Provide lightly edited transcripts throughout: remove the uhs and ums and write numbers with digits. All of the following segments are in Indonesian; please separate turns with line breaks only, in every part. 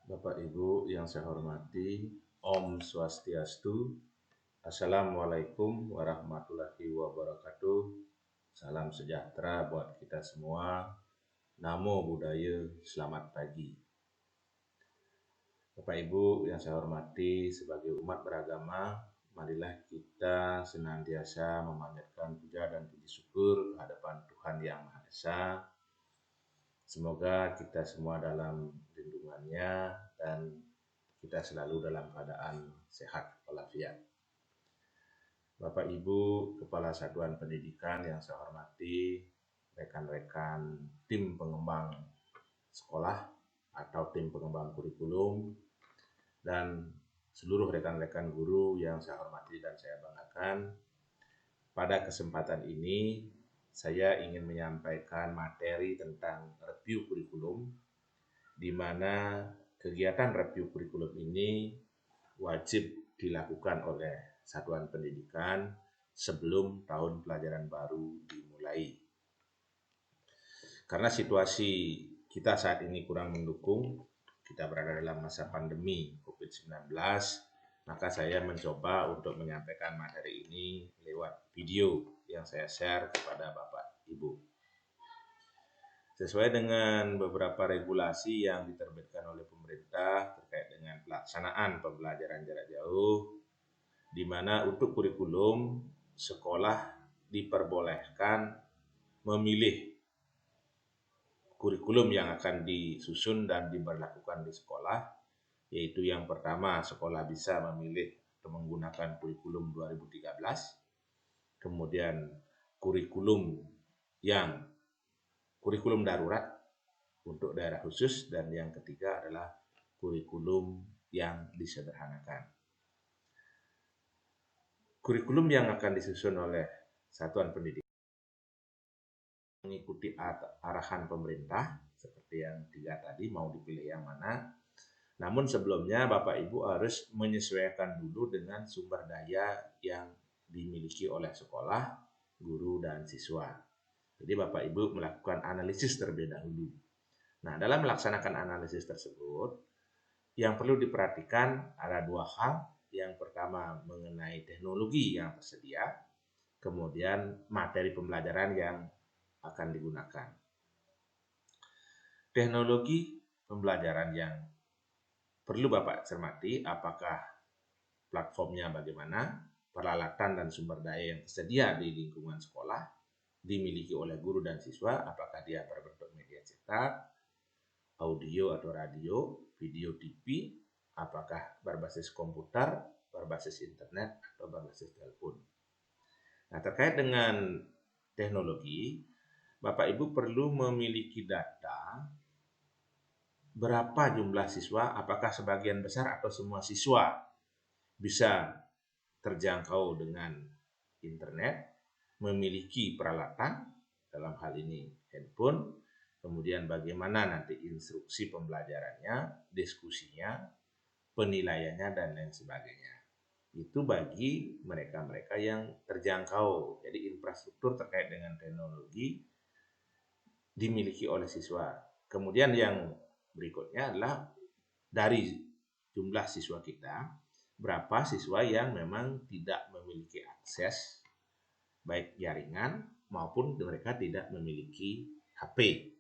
Bapak Ibu yang saya hormati, Om Swastiastu, Assalamualaikum warahmatullahi wabarakatuh. Salam sejahtera buat kita semua. Namo Buddhaya, selamat pagi. Bapak Ibu yang saya hormati, sebagai umat beragama, marilah kita senantiasa memanjatkan puja dan puji syukur kehadapan Tuhan Yang Maha Esa. Semoga kita semua dalam lindungannya dan kita selalu dalam keadaan sehat walafiat. Bapak Ibu Kepala Satuan Pendidikan yang saya hormati, rekan-rekan tim pengembang sekolah atau tim pengembang kurikulum, dan seluruh rekan-rekan guru yang saya hormati dan saya banggakan. Pada kesempatan ini, saya ingin menyampaikan materi tentang review kurikulum, di mana kegiatan review kurikulum ini wajib dilakukan oleh satuan pendidikan sebelum tahun pelajaran baru dimulai. Karena situasi kita saat ini kurang mendukung, kita berada dalam masa pandemi COVID-19, maka saya mencoba untuk menyampaikan materi ini lewat video yang saya share kepada Bapak Ibu. Sesuai dengan beberapa regulasi yang diterbitkan oleh pemerintah terkait dengan pelaksanaan pembelajaran jarak jauh, di mana untuk kurikulum sekolah diperbolehkan memilih kurikulum yang akan disusun dan diberlakukan di sekolah, yaitu yang pertama, sekolah bisa memilih atau menggunakan kurikulum 2013, kemudian kurikulum darurat untuk daerah khusus, dan yang ketiga adalah kurikulum yang disederhanakan. Kurikulum yang akan disusun oleh satuan pendidikan mengikuti arahan pemerintah seperti yang tiga tadi, mau dipilih yang mana. Namun sebelumnya Bapak Ibu harus menyesuaikan dulu dengan sumber daya yang dimiliki oleh sekolah, guru, dan siswa. Jadi Bapak Ibu melakukan analisis terlebih dahulu. Nah, dalam melaksanakan analisis tersebut, yang perlu diperhatikan ada dua hal. Yang pertama mengenai teknologi yang tersedia, kemudian materi pembelajaran yang akan digunakan. Teknologi pembelajaran yang perlu Bapak cermati, apakah platformnya bagaimana, peralatan dan sumber daya yang tersedia di lingkungan sekolah, dimiliki oleh guru dan siswa, apakah dia berbentuk media cetak, audio atau radio, video TV, apakah berbasis komputer, berbasis internet, atau berbasis telepon. Nah, terkait dengan teknologi, Bapak Ibu perlu memiliki data berapa jumlah siswa, apakah sebagian besar atau semua siswa bisa terjangkau dengan internet, memiliki peralatan, dalam hal ini handphone, kemudian bagaimana nanti instruksi pembelajarannya, diskusinya, penilaiannya, dan lain sebagainya. Itu bagi mereka-mereka yang terjangkau. Jadi infrastruktur terkait dengan teknologi dimiliki oleh siswa. Kemudian yang berikutnya adalah dari jumlah siswa kita, berapa siswa yang memang tidak memiliki akses baik jaringan maupun mereka tidak memiliki HP.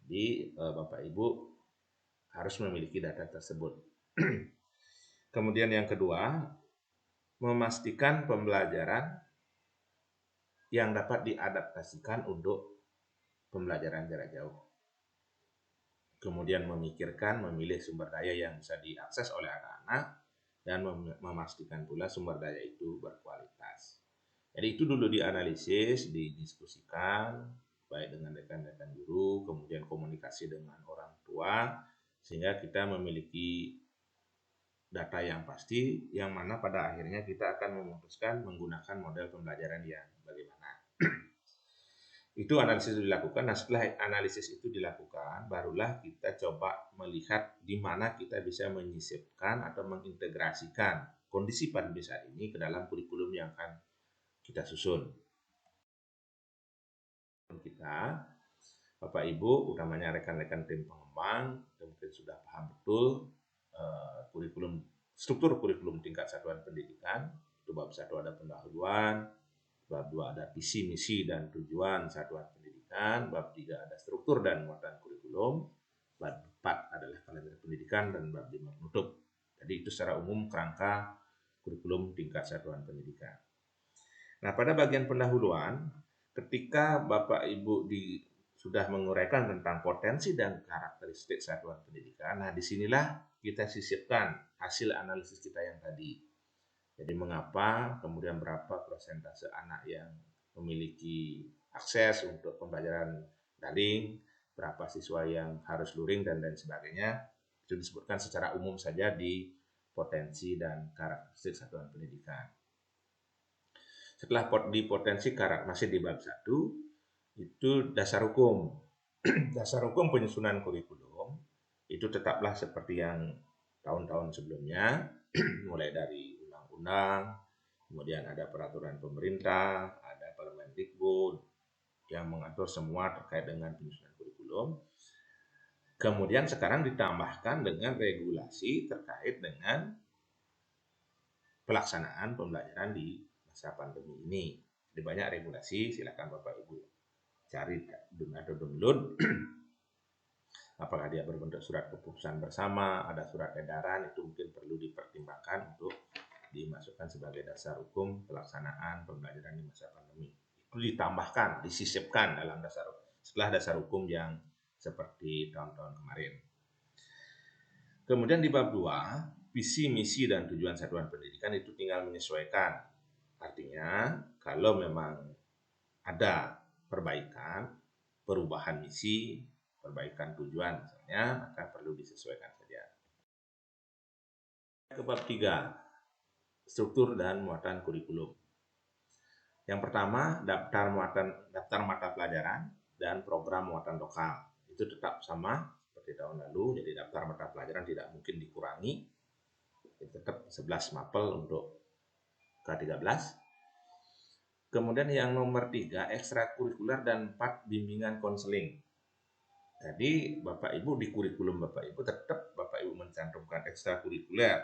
Jadi Bapak Ibu harus memiliki data tersebut. Kemudian yang kedua, memastikan pembelajaran yang dapat diadaptasikan untuk pembelajaran jarak jauh. Kemudian memilih sumber daya yang bisa diakses oleh anak-anak, dan memastikan pula sumber daya itu berkualitas. Jadi itu dulu dianalisis, didiskusikan, baik dengan rekan-rekan guru, kemudian komunikasi dengan orang tua, sehingga kita memiliki data yang pasti, yang mana pada akhirnya kita akan memutuskan menggunakan model pembelajaran yang bagaimana. Itu analisis dilakukan. Nah, setelah analisis itu dilakukan, barulah kita coba melihat di mana kita bisa menyisipkan atau mengintegrasikan kondisi pandemi saat ini ke dalam kurikulum yang akan kita susun. Kita Bapak Ibu, utamanya rekan-rekan tim pengembang, mungkin sudah paham betul kurikulum, struktur kurikulum tingkat satuan pendidikan. Itu bab 1 ada pendahuluan, bab 2 ada visi, misi, dan tujuan satuan pendidikan, bab 3 ada struktur dan muatan kurikulum, bab 4 adalah kalender pendidikan, dan bab 5 penutup. Jadi itu secara umum kerangka kurikulum tingkat satuan pendidikan. Nah, pada bagian pendahuluan, ketika Bapak Ibu sudah menguraikan tentang potensi dan karakteristik satuan pendidikan, nah disinilah kita sisipkan hasil analisis kita yang tadi. Jadi mengapa, kemudian berapa persentase anak yang memiliki akses untuk pembelajaran daring, berapa siswa yang harus luring, dan lain sebagainya. Itu disebutkan secara umum saja di potensi dan karakteristik satuan pendidikan. Setelah di potensi masih di bab 1, itu dasar hukum. Dasar hukum penyusunan kurikulum itu tetaplah seperti yang tahun-tahun sebelumnya, mulai dari undang-undang, kemudian ada peraturan pemerintah, ada Permendikbud yang mengatur semua terkait dengan penyusunan kurikulum. Kemudian sekarang ditambahkan dengan regulasi terkait dengan pelaksanaan pembelajaran di masa pandemi ini. Jadi banyak regulasi, silakan Bapak Ibu cari atau download. Apakah dia berbentuk surat keputusan bersama, ada surat edaran, itu mungkin perlu dipertimbangkan untuk dimasukkan sebagai dasar hukum pelaksanaan pembelajaran di masa pandemi. Itu ditambahkan, disisipkan dalam setelah dasar hukum yang seperti tahun-tahun kemarin. Kemudian di bab 2, visi, misi, dan tujuan satuan pendidikan itu tinggal menyesuaikan. Artinya, kalau memang ada perbaikan, perubahan misi, perbaikan tujuan misalnya, maka perlu disesuaikan saja. Ke bab 3, struktur dan muatan kurikulum. Yang pertama, daftar mata pelajaran dan program muatan lokal. Itu tetap sama seperti tahun lalu, jadi daftar mata pelajaran tidak mungkin dikurangi. Tetap 11 mapel untuk K13. Kemudian yang nomor 3, ekstrakurikuler, dan 4, bimbingan konseling. Jadi Bapak Ibu di kurikulum Bapak Ibu tetap Bapak Ibu mencantumkan ekstrakurikuler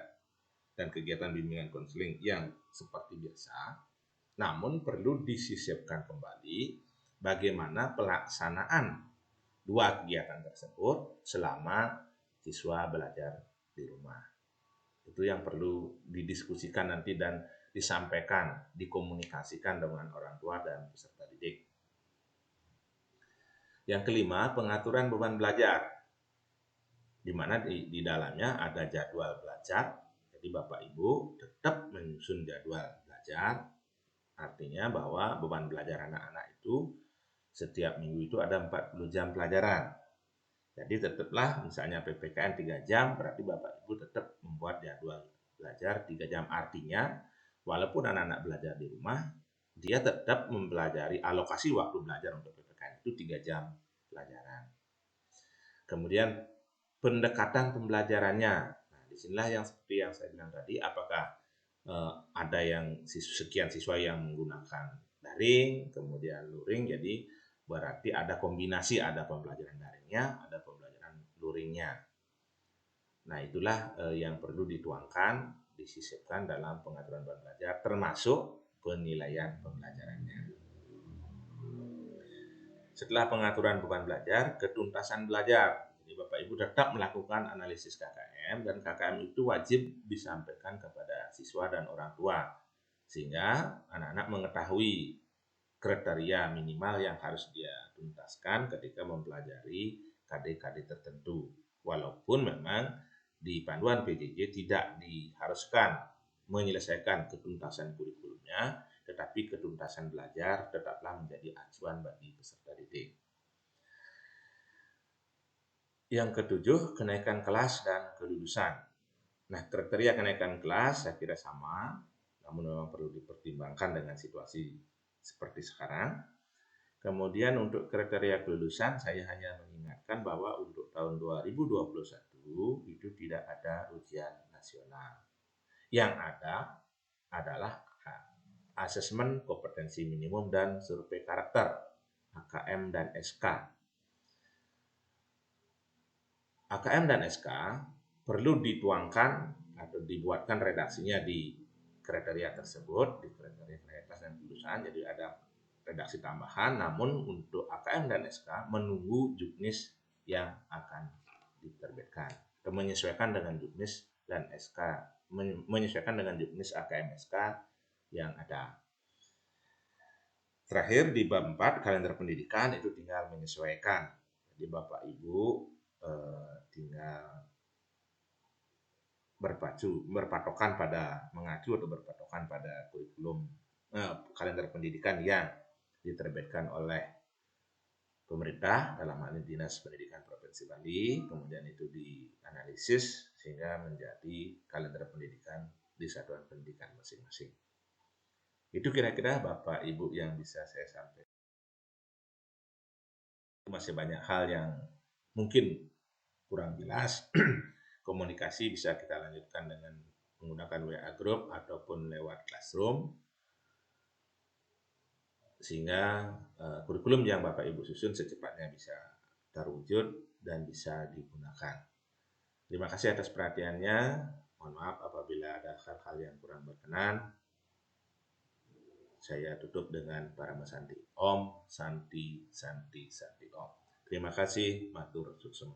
dan kegiatan bimbingan konseling yang seperti biasa, namun perlu disisipkan kembali bagaimana pelaksanaan dua kegiatan tersebut selama siswa belajar di rumah. Itu yang perlu didiskusikan nanti dan disampaikan, dikomunikasikan dengan orang tua dan peserta didik. Yang kelima, pengaturan beban belajar, di mana di dalamnya ada jadwal belajar. Jadi Bapak Ibu tetap menyusun jadwal belajar, artinya bahwa beban belajar anak-anak itu setiap minggu itu ada 40 jam pelajaran. Jadi tetaplah misalnya PPKN 3 jam, berarti Bapak Ibu tetap membuat jadwal belajar 3 jam. Artinya walaupun anak-anak belajar di rumah, dia tetap mempelajari, alokasi waktu belajar untuk PPKN itu 3 jam pelajaran. Kemudian pendekatan pembelajarannya. Nah, disinilah yang seperti yang saya bilang tadi, apakah ada yang sekian siswa yang menggunakan daring, kemudian luring, jadi berarti ada kombinasi, ada pembelajaran daringnya, ada pembelajaran luringnya. Nah, itulah yang perlu dituangkan, disisipkan dalam pengaturan beban belajar, termasuk penilaian pembelajarannya. Setelah pengaturan beban belajar, ketuntasan belajar. Jadi Bapak Ibu tetap melakukan analisis KKM, dan KKM itu wajib disampaikan kepada siswa dan orang tua, sehingga anak-anak mengetahui kriteria minimal yang harus dia tuntaskan ketika mempelajari KD-KD tertentu. Walaupun memang di panduan PJJ tidak diharuskan menyelesaikan ketuntasan kurikulumnya, tetapi ketuntasan belajar tetaplah menjadi acuan bagi peserta didik. Yang ketujuh, kenaikan kelas dan kelulusan. Nah, kriteria kenaikan kelas saya kira sama, namun memang perlu dipertimbangkan dengan situasi seperti sekarang. Kemudian untuk kriteria kelulusan, saya hanya mengingatkan bahwa untuk tahun 2021 itu tidak ada ujian nasional. Yang ada adalah asesmen kompetensi minimum dan survei karakter, AKM dan SK. AKM dan SK perlu dituangkan atau dibuatkan redaksinya di kriteria tersebut, di kriteria kreatas dan kelulusan. Jadi ada redaksi tambahan, namun untuk AKM dan SK menunggu juknis yang akan diterbitkan atau menyesuaikan dengan juknis dan SK, menyesuaikan dengan juknis AKM SK yang ada. Terakhir di bab 4 kalender pendidikan itu tinggal menyesuaikan. Jadi Bapak Ibu tinggal berpatokan pada mengacu atau berpatokan pada kurikulum kalender pendidikan yang diterbitkan oleh pemerintah, dalam hal ini Dinas Pendidikan Provinsi Bali, kemudian itu dianalisis sehingga menjadi kalender pendidikan di satuan pendidikan masing-masing. Itu kira-kira Bapak Ibu yang bisa saya sampaikan. Masih banyak hal yang mungkin kurang jelas. Komunikasi bisa kita lanjutkan dengan menggunakan WA Group ataupun lewat Classroom, sehingga kurikulum yang Bapak Ibu susun secepatnya bisa terwujud dan bisa digunakan. Terima kasih atas perhatiannya. Mohon maaf apabila ada hal-hal yang kurang berkenan. Saya tutup dengan Parama Santi. Om Santi Santi Santi Om. Terima kasih, matur suksema.